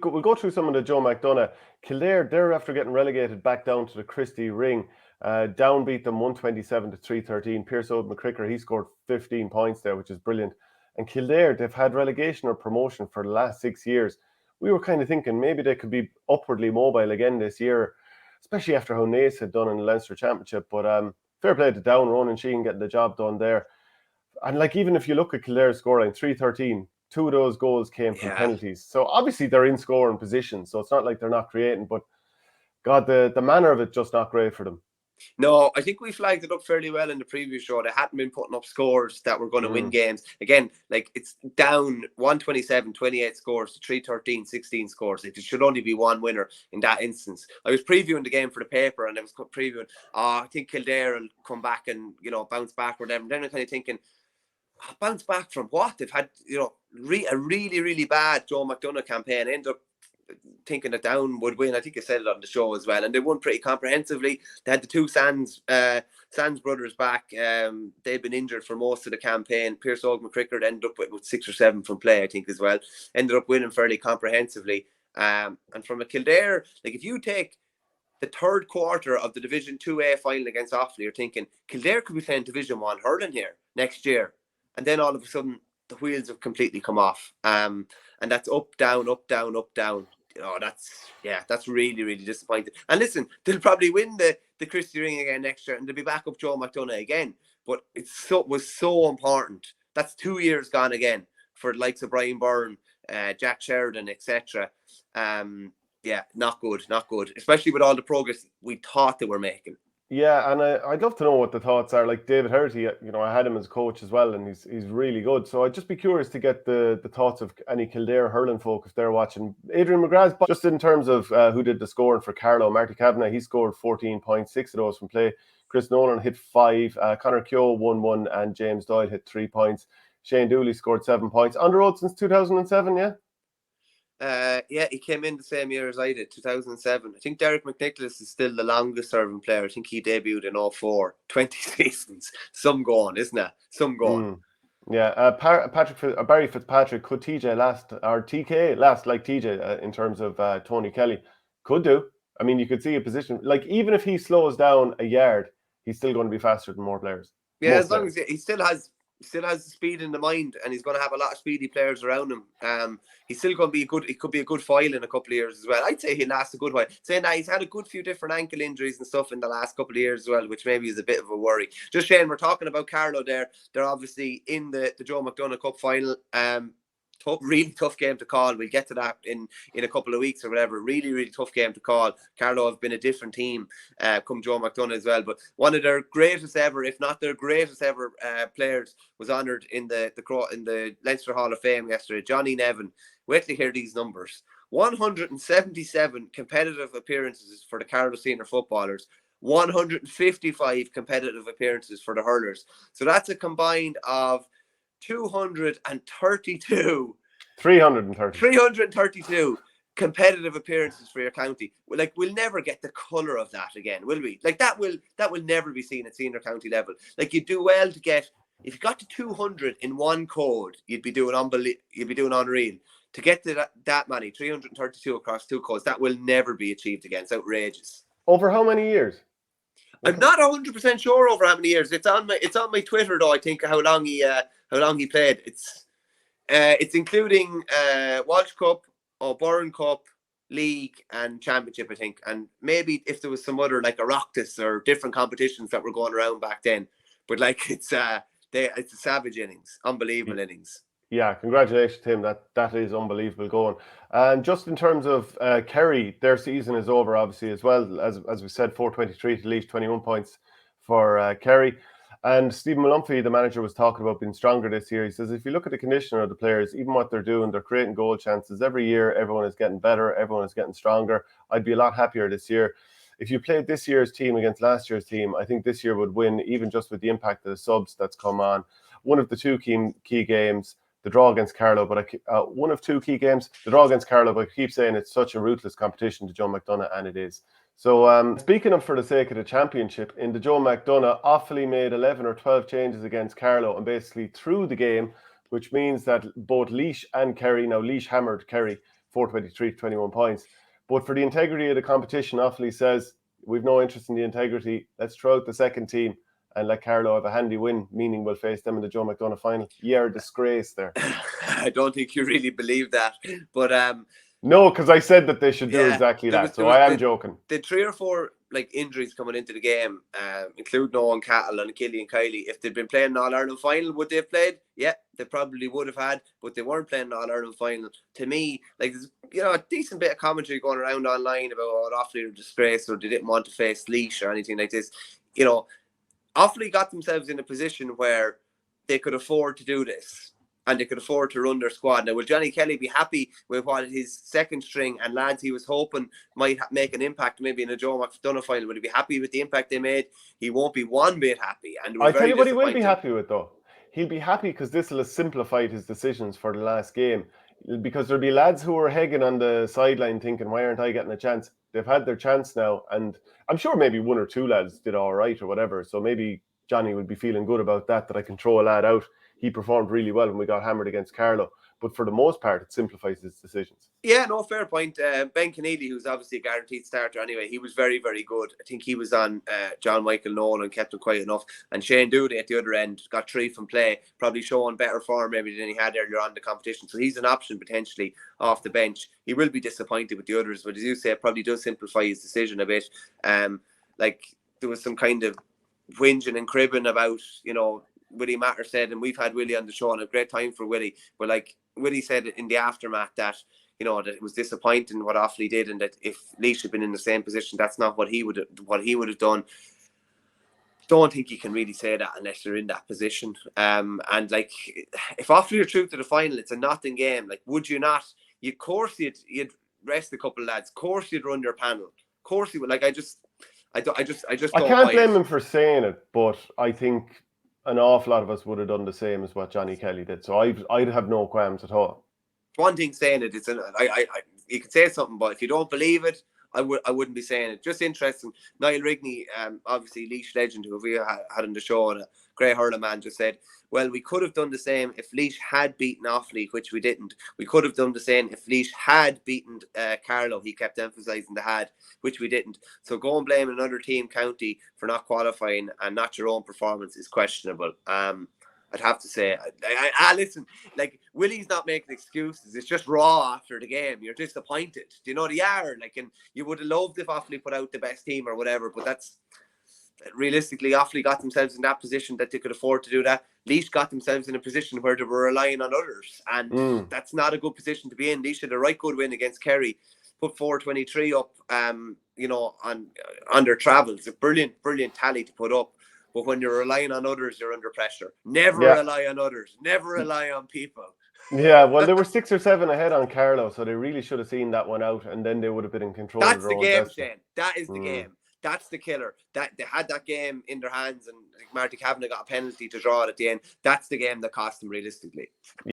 We'll go through some of the Joe McDonagh. Kildare, they're after getting relegated back down to the Christie Ring. Downbeat them 127 to 313. Pearse McCricker, he scored 15 points there, which is brilliant. And Kildare, they've had relegation or promotion for the last 6 years. We were kind of thinking maybe they could be upwardly mobile again this year, especially after how Naas had done in the Leinster Championship. But fair play to Down, Ronan Sheehan getting the job done there. And like, even if you look at Kildare's scoreline, 313, two of those goals came from penalties. So obviously they're in scoring position. So it's not like they're not creating, but God, the manner of it just not great for them. No, I think we flagged it up fairly well in the previous show. They hadn't been putting up scores that were going to win games. Again, like, it's down 127, 28 scores to 313, 16 scores. It should only be one winner in that instance. I was previewing the game for the paper, and I was previewing, I think Kildare will come back and, bounce back or whatever. And then I'm kind of thinking, bounce back from what? They've had, a really, really bad Joe McDonagh campaign. End up thinking that Down would win. I think I said it on the show as well, and they won pretty comprehensively. They had the two Sands brothers back. They'd been injured for most of the campaign. Pearse McCricker ended up with 6 or 7 from play, I think, as well. Ended up winning fairly comprehensively. And from a Kildare, like, if you take the third quarter of the Division 2A final against Offaly, you're thinking Kildare could be playing Division 1 hurling here next year. And then all of a sudden, the wheels have completely come off. And that's up, down, up, down, up, down. That's really, really disappointing. And listen, they'll probably win the Christie Ring again next year, and they'll be back up Joe McDonagh again. But it was so important. That's 2 years gone again for the likes of Brian Byrne, Jack Sheridan, etc. Not good. Especially with all the progress we thought they were making. Yeah, and I'd love to know what the thoughts are. Like David Herty, I had him as coach as well, and he's really good. So I'd just be curious to get the thoughts of any Kildare hurling folk if they're watching. Adrian McGrath's, just in terms of who did the scoring for Carlow, Marty Kavanagh, he scored 14 points, 6 of those from play. Chris Nolan hit 5, Conor Keogh won 1, and James Doyle hit 3 points. Shane Dooley scored 7 points. On the road since 2007, yeah? He came in the same year as I did, 2007. I think Derek McNicholas is still the longest serving player. I think he debuted in 2004. 20 seasons. Some gone, isn't it? Some gone. Yeah, Barry Fitzpatrick, could TJ last, or TK last like TJ in terms of Tony Kelly? Could do. I mean, you could see a position, like, even if he slows down a yard, he's still going to be faster than more players. Yeah, as long as he still has the speed in the mind, and he's going to have a lot of speedy players around him. He's still going to be he could be a good foil in a couple of years as well. I'd say he'll last a good while. Saying that, he's had a good few different ankle injuries and stuff in the last couple of years as well, which maybe is a bit of a worry. Just Shane, we're talking about Carlow there. They're obviously in the Joe McDonagh Cup final. Really tough game to call. We'll get to that in a couple of weeks or whatever. Really, really tough game to call. Carlow have been a different team come Joe McDonagh as well. But one of their greatest ever, if not their greatest ever players, was honoured in the Leinster Hall of Fame yesterday. Johnny Nevin. Wait to hear these numbers. 177 competitive appearances for the Carlow senior footballers. 155 competitive appearances for the hurlers. So that's a combined of 332 competitive appearances for your county. Like, we'll never get the colour of that again, will we? Like, that will never be seen at senior county level. Like, you do well to get, if you got to 200 in one code, you'd be doing unreal. To get to that many, 332 across 2 codes, that will never be achieved again. It's outrageous. Over how many years? I'm not 100% sure over how many years. It's on my Twitter though. I think how long he played. It's including Walsh Cup, O'Byrne Cup, League, and Championship, I think. And maybe if there was some other, like, Oireachtas or different competitions that were going around back then. But, like, it's a savage innings, unbelievable innings. Yeah, congratulations to him. That is unbelievable going. And just in terms of Kerry, their season is over, obviously, as well. As we said, 423 to Laois, 21 points for Kerry. And Stephen Mullumphey, the manager, was talking about being stronger this year. He says, if you look at the condition of the players, even what they're doing, they're creating goal chances. Every year, everyone is getting better. Everyone is getting stronger. I'd be a lot happier this year. If you played this year's team against last year's team, I think this year would win, even just with the impact of the subs that's come on. One of the two key games, the draw against Carlow, but one of 2 key games, the draw against Carlow, but I keep saying it's such a ruthless competition to Joe McDonagh, and it is. So speaking of for the sake of the championship, in the Joe McDonagh, Offaly made 11 or 12 changes against Carlow and basically threw the game, which means that both Laois and Kerry, now Laois hammered Kerry, 423 to 21 points. But for the integrity of the competition, Offaly says, we've no interest in the integrity. Let's throw out the second team and let Carlow have a handy win, meaning we'll face them in the Joe McDonagh final. You're a disgrace there. I don't think you really believe that. But no, because I said that they should do yeah, exactly that. So I am joking. The 3 or 4 like injuries coming into the game, including Owen Cattle and Killy and Kylie. If they'd been playing an All-Ireland final, would they have played? Yeah, they probably would have had, but they weren't playing an All-Ireland final. To me, like, you know, a decent bit of commentary going around online about Offaly are disgrace or they didn't want to face Laois or anything like this. You know, Offaly got themselves in a position where they could afford to do this. And they could afford to run their squad. Now, will Johnny Kelly be happy with what his second string and lads he was hoping might make an impact maybe in a Joe McDonagh final? Will he be happy with the impact they made? He won't be one bit happy. And I'll tell you what he will be happy with, though. He'll be happy because this will have simplified his decisions for the last game. Because there'll be lads who are hegging on the sideline thinking, why aren't I getting a chance? They've had their chance now. And I'm sure maybe 1 or 2 lads did all right or whatever. So maybe Johnny would be feeling good about that I can throw a lad out. He performed really well when we got hammered against Carlow. But for the most part, it simplifies his decisions. Yeah, no, fair point. Ben Keneally, who's obviously a guaranteed starter anyway, he was very, very good. I think he was on John Michael Nolan and kept him quiet enough. And Shane Doody at the other end got 3 from play, probably showing better form maybe than he had earlier on in the competition. So he's an option potentially off the bench. He will be disappointed with the others, but as you say, it probably does simplify his decision a bit. Like, there was some kind of whinging and cribbing about, you know, Willie Matter said, and we've had Willie on the show and a great time for Willie, but like Willie said in the aftermath that, you know, that it was disappointing what Offaly did and that if Laois had been in the same position, that's not what he would have done. Don't think you can really say that unless you're in that position. And like, if Offaly are through to the final, it's a nothing game. Like, would you not? Of course you'd rest a couple of lads. Of course you'd run your panel. Of course you would. Like, I can't blame him for saying it, but I think an awful lot of us would have done the same as what Johnny Kelly did. So I'd have no qualms at all. One thing saying it, you could say something, but if you don't believe it, I wouldn't be saying it. Just interesting. Niall Rigney, obviously Laois legend, who we had on the show, and a great hurling man, just said, well, we could have done the same if Laois had beaten Offaly, which we didn't. We could have done the same if Laois had beaten Carlow. He kept emphasising the had, which we didn't. So go and blame another team county for not qualifying and not your own performance is questionable. I'd have to say, listen, like, Willie's not making excuses. It's just raw after the game. You're disappointed. Do you know the are? Like, and you would have loved if Offaly put out the best team or whatever, but that's realistically, Offaly got themselves in that position that they could afford to do that. Laois got themselves in a position where they were relying on others, and that's not a good position to be in. Laois had a right good win against Kerry, put 423 up, you know, on their travels. A brilliant tally to put up. But when you're relying on others, you're under pressure. Never rely on others. Never rely on people. Yeah, well, they were 6 or 7 ahead on Carlow, so they really should have seen that one out, and then they would have been in control. That's the game, Shane. That is the game. That's the killer. That they had that game in their hands, and Marty Kavanagh got a penalty to draw it at the end. That's the game that cost them realistically.